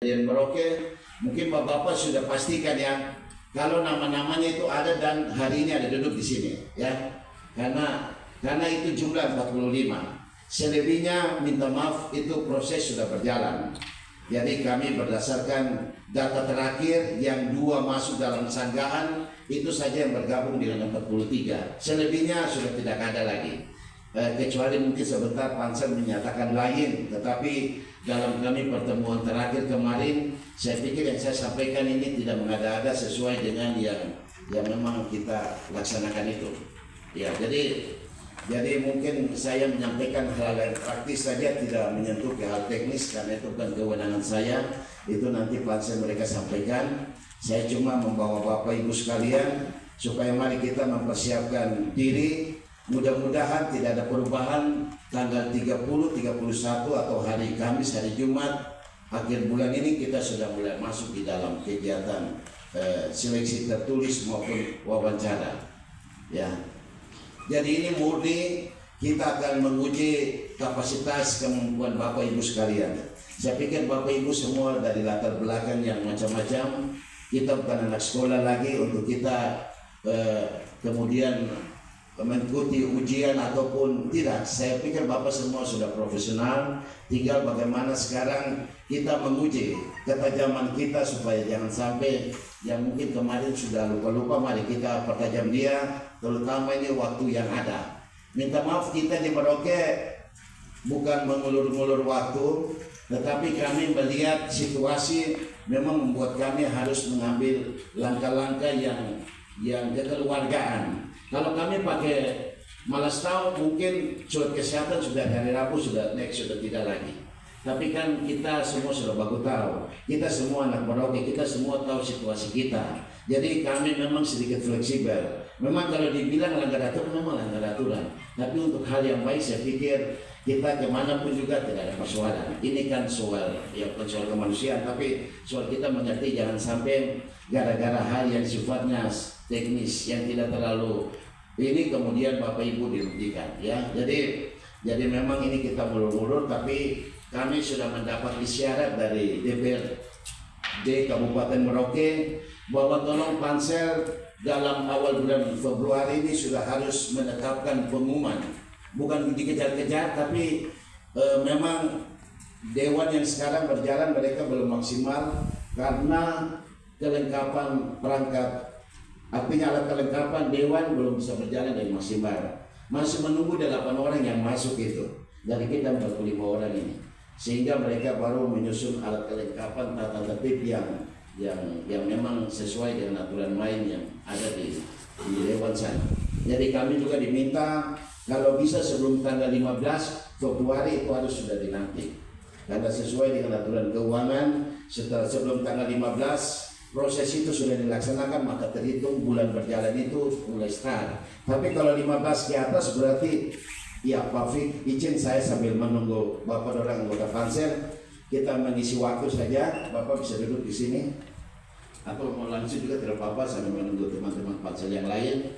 Yang Merauke, mungkin Bapak sudah pastikan ya, kalau nama-namanya itu ada dan hari ini ada duduk di sini ya. Karena itu jumlah 45. Selebihnya minta maaf, itu proses sudah berjalan. Jadi kami berdasarkan data terakhir yang 2 masuk dalam sanggahan itu saja yang bergabung dengan 43. Selebihnya sudah tidak ada lagi. Kecuali mungkin sebentar Pansel menyatakan lain, tetapi dalam kami pertemuan terakhir kemarin, saya pikir yang saya sampaikan ini tidak mengada-ada sesuai dengan yang memang kita laksanakan itu. Ya, jadi mungkin saya menyampaikan hal yang praktis saja, tidak menyentuh ke hal teknis karena itu bukan kewenangan saya. Itu nanti Pansel mereka sampaikan. Saya cuma membawa Bapak Ibu sekalian supaya mari kita mempersiapkan diri. Mudah-mudahan tidak ada perubahan tanggal 30, 31 atau hari Kamis, hari Jumat akhir bulan ini kita sudah mulai masuk di dalam kegiatan seleksi tertulis maupun wawancara. Ya, jadi ini murni kita akan menguji kapasitas kemampuan Bapak Ibu sekalian. Saya pikir Bapak Ibu semua dari latar belakang yang macam-macam. Kita bukan anak sekolah lagi untuk kita kemudian mengikuti ujian ataupun tidak. Saya pikir Bapak semua sudah profesional. Tinggal bagaimana sekarang kita menguji ketajaman kita supaya jangan sampai yang mungkin kemarin sudah lupa-lupa, mari kita pertajam dia, terutama ini waktu yang ada. Minta maaf kita di Merauke bukan mengulur-ngulur waktu, tetapi kami melihat situasi memang membuat kami harus mengambil langkah-langkah yang kekeluargaan. Kalau kami pakai malas tahu, mungkin surat kesehatan sudah dari Rabu sudah tidak lagi. Tapi kan kita semua sudah bagus tahu, kita semua anak Merauke, kita semua tahu situasi kita. Jadi kami memang sedikit fleksibel. Memang kalau dibilang langgar aturan, memang langgar aturan. Tapi untuk hal yang baik saya pikir kita kemanapun juga tidak ada persoalan. Ini kan soal, ya bukan soal kemanusiaan, tapi soal kita mengerti jangan sampai gara-gara hal yang sifatnya teknis yang tidak terlalu ini kemudian Bapak Ibu dirugikan ya. Jadi memang ini kita mulur-mulur, tapi kami sudah mendapat isyarat dari DPRD Kabupaten Merauke bahwa tolong Pansel dalam awal bulan Februari ini sudah harus menetapkan pengumuman. Bukan dikejar-kejar, tapi memang dewan yang sekarang berjalan mereka belum maksimal karena kelengkapan perangkat. Artinya alat kelengkapan dewan belum bisa berjalan dengan maksimal. Masih menunggu 8 orang yang masuk itu. Dari kita 45 orang ini. Sehingga mereka baru menyusun alat kelengkapan tata tertib yang memang sesuai dengan aturan main yang ada di dewan sana. Jadi kami juga diminta kalau bisa sebelum tanggal 15 Februari itu harus sudah dilantik. Karena sesuai dengan aturan keuangan sebelum tanggal 15 proses itu sudah dilaksanakan, maka terhitung bulan berjalan itu mulai start. Tapi kalau 15 ke atas berarti ya Pak Fik, izin saya sambil menunggu Bapak orang anggota Pansel, kita mengisi waktu saja. Bapak bisa duduk di sini atau mau langsung juga tidak apa-apa sambil menunggu teman-teman Pansel yang lain.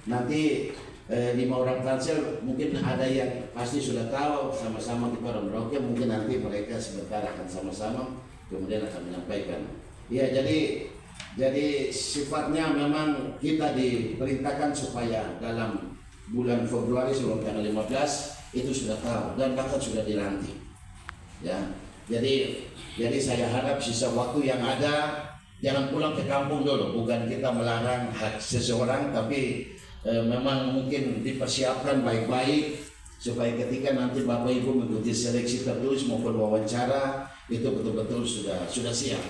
Nanti 5 orang Pansel mungkin ada yang pasti sudah tahu sama-sama kita orang Merauke, mungkin nanti mereka sebentar akan sama-sama kemudian akan menyampaikan. Ya, jadi sifatnya memang kita diperintahkan supaya dalam bulan Februari sebelum tanggal 15 itu sudah tahu dan bahkan sudah dilantik. Ya, jadi saya harap sisa waktu yang ada jangan pulang ke kampung dulu. Bukan kita melarang hak seseorang, tapi memang mungkin dipersiapkan baik-baik supaya ketika nanti Bapak Ibu mengikuti seleksi tertulis maupun wawancara itu betul-betul sudah siap.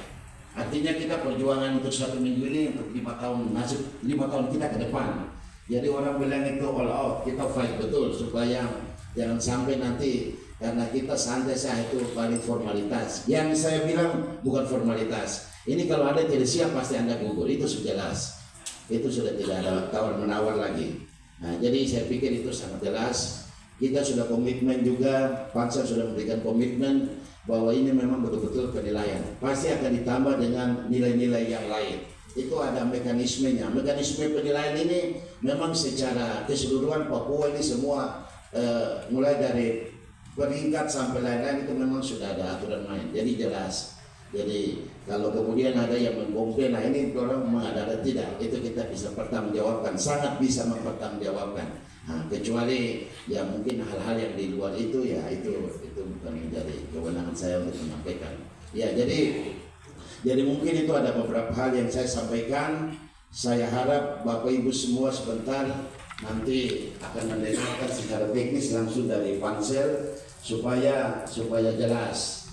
Artinya kita perjuangan untuk 1 minggu ini untuk 5 tahun nasib 5 tahun kita ke depan. Jadi orang bilang itu all out, kita fight betul supaya jangan sampai nanti karena kita santai saja itu paling formalitas. Yang saya bilang bukan formalitas. Ini kalau ada tidak siap pasti Anda gugur, itu sudah jelas. Itu sudah tidak ada tawar menawar lagi. Nah, jadi saya pikir itu sangat jelas. Kita sudah komitmen juga, Pansel sudah memberikan komitmen bahwa ini memang betul-betul penilaian. Pasti akan ditambah dengan nilai-nilai yang lain. Itu ada mekanismenya. Mekanisme penilaian ini memang secara keseluruhan Papua ini semua mulai dari peringkat sampai lain-lain itu memang sudah ada aturan main. Jadi jelas. Jadi kalau kemudian ada yang mengkomplain, nah ini orang mengadakan, tidak, itu kita bisa pertanggungjawabkan, sangat bisa mempertanggungjawabkan. Nah, kecuali ya mungkin hal-hal yang di luar itu ya itu bukan menjadi kewenangan saya untuk menyampaikan. Ya jadi mungkin itu ada beberapa hal yang saya sampaikan. Saya harap Bapak Ibu semua sebentar nanti akan mendengarkan secara teknis langsung dari pansel supaya jelas.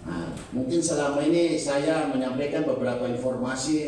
Nah, mungkin selama ini saya menyampaikan beberapa informasi